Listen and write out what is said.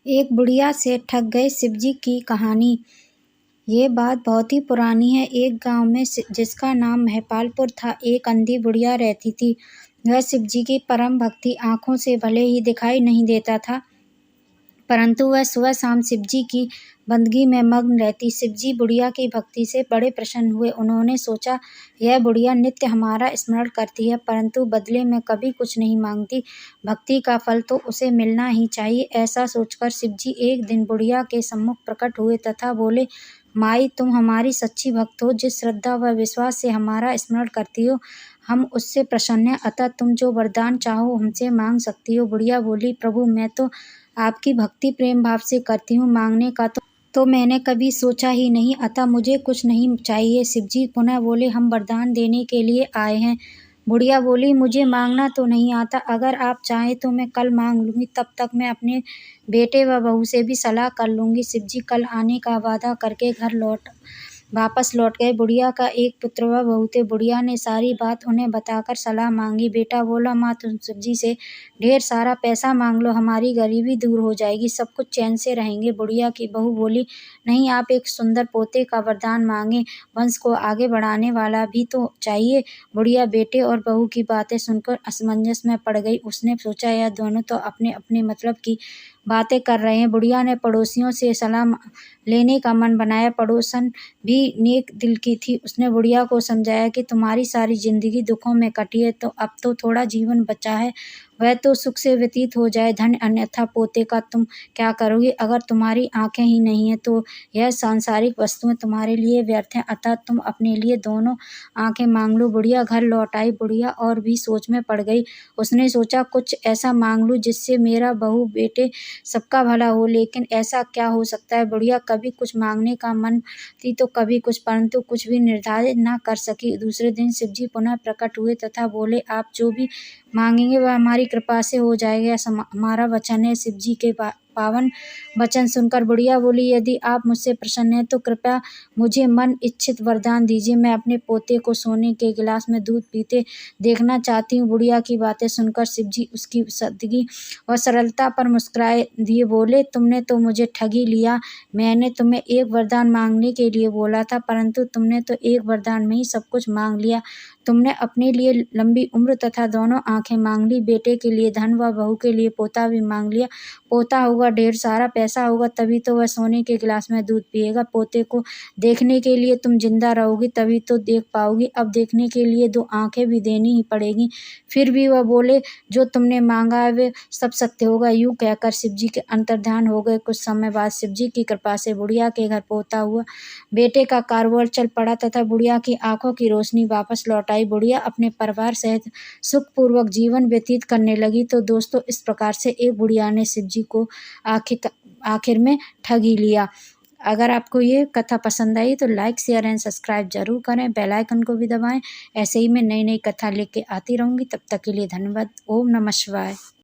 एक बुढ़िया से ठग गए शिवजी की कहानी। ये बात बहुत ही पुरानी है। एक गांव में जिसका नाम महपालपुर था, एक अंधी बुढ़िया रहती थी। वह शिवजी की परम भक्ति आंखों से भले ही दिखाई नहीं देता था, परंतु वह सुबह शाम शिवजी की बंदगी में मग्न रहती। शिवजी बुढ़िया की भक्ति से बड़े प्रसन्न हुए। उन्होंने सोचा, यह बुढ़िया नित्य हमारा स्मरण करती है, परंतु बदले में कभी कुछ नहीं मांगती। भक्ति का फल तो उसे मिलना ही चाहिए। ऐसा सोचकर शिवजी एक दिन बुढ़िया के सम्मुख प्रकट हुए तथा बोले, माई, तुम हमारी सच्ची भक्त हो। जिस श्रद्धा व विश्वास से हमारा स्मरण करती हो, हम उससे प्रसन्न हैं। अतः तुम जो वरदान चाहो हमसे मांग सकती हो। बुढ़िया बोली, प्रभु, मैं तो आपकी भक्ति प्रेम भाव से करती हूँ, मांगने का तो मैंने कभी सोचा ही नहीं, अतः मुझे कुछ नहीं चाहिए। शिवजी पुनः बोले, हम वरदान देने के लिए आए हैं। बुढ़िया बोली, मुझे मांगना तो नहीं आता, अगर आप चाहें तो मैं कल मांग लूंगी, तब तक मैं अपने बेटे व बहू से भी सलाह कर लूंगी। शिवजी कल आने का वादा करके घर वापस लौट गए। बुढ़िया का एक पुत्र व बहू थे। बुढ़िया ने सारी बात उन्हें बताकर सलाह मांगी। बेटा बोला, माँ, तुम शिवजी से ढेर सारा पैसा मांग लो, हमारी गरीबी दूर हो जाएगी, सब कुछ चैन से रहेंगे। बुढ़िया की बहू बोली, नहीं, आप एक सुंदर पोते का वरदान मांगे, वंश को आगे बढ़ाने वाला भी तो चाहिए। बुढ़िया बेटे और बहू की बातें सुनकर असमंजस में पड़ गई। उसने सोचा, यह दोनों तो अपने अपने मतलब की बातें कर रहे हैं। बुढ़िया ने पड़ोसियों से सलाह लेने का मन बनाया। पड़ोसन भी नेक दिल की थी। उसने बुढ़िया को समझाया कि तुम्हारी सारी जिंदगी दुखों में कटी है, तो अब तो थोड़ा जीवन बचा है, वह तो सुख से व्यतीत हो जाए। धन अन्यथा पोते का तुम क्या करोगी? अगर तुम्हारी आंखें ही नहीं है तो यह सांसारिक वस्तुएं तुम्हारे लिए व्यर्थ हैं, अतः तुम अपने लिए दोनों आंखें मांग लो। बुढ़िया घर लौट आई। बुढ़िया और भी सोच में पड़ गई। उसने सोचा, कुछ ऐसा मांग लूं जिससे मेरा बहू बेटे सबका भला हो, लेकिन ऐसा क्या हो सकता है? बुढ़िया कभी कुछ मांगने का मन थी तो कभी कुछ, परंतु कुछ भी निर्धारित न कर सकी। दूसरे दिन शिवजी पुनः प्रकट हुए तथा बोले, आप जो भी मांगेंगे वह हमारी कृपा से हो जाएगा, हमारा वचन है। शिवजी के पावन वचन सुनकर बुढ़िया बोली, यदि आप मुझसे प्रसन्न हैं तो कृपया मुझे मन इच्छित वरदान दीजिए। मैं अपने पोते को सोने के गिलास में दूध पीते देखना चाहती हूँ। बुढ़िया की बातें सुनकर शिवजी उसकी सादगी और सरलता पर मुस्कुराए दिए बोले, तुमने तो मुझे ठग ही लिया। मैंने तुम्हें एक वरदान मांगने के लिए बोला था, परंतु तुमने तो एक वरदान में ही सब कुछ मांग लिया। तुमने अपने लिए लंबी उम्र तथा दोनों आंखें मांग ली, बेटे के लिए धन व बहू के लिए पोता भी मांग लिया। पोता होगा, ढेर सारा पैसा होगा, तभी तो वह सोने के गिलास में दूध पिएगा। पोते को देखने के लिए तुम जिंदा रहोगी, तभी तो देख पाओगी। अब देखने के लिए दो आंखें भी देनी ही पड़ेगी। फिर भी वह बोले, जो तुमने मांगा है वे सब सत्य होगा। यूं कहकर शिवजी के अंतर्ध्यान हो गए। कुछ समय बाद शिवजी की कृपा से बुढ़िया के घर पोता हुआ, बेटे का कारोबार चल पड़ा तथा बुढ़िया की आंखों की रोशनी वापस लौट आई। बुढ़िया अपने परिवार सहित सुखपूर्वक जीवन व्यतीत करने लगी। तो दोस्तों, इस प्रकार से एक बुढ़िया ने शिवजी को आखिर में ठग ही लिया। अगर आपको ये कथा पसंद आई तो लाइक, शेयर एंड सब्सक्राइब जरूर करें, बेल आइकन को भी दबाएं। ऐसे ही मैं नई नई कथा लेके आती रहूंगी। तब तक के लिए धन्यवाद। ओम नमः शिवाय।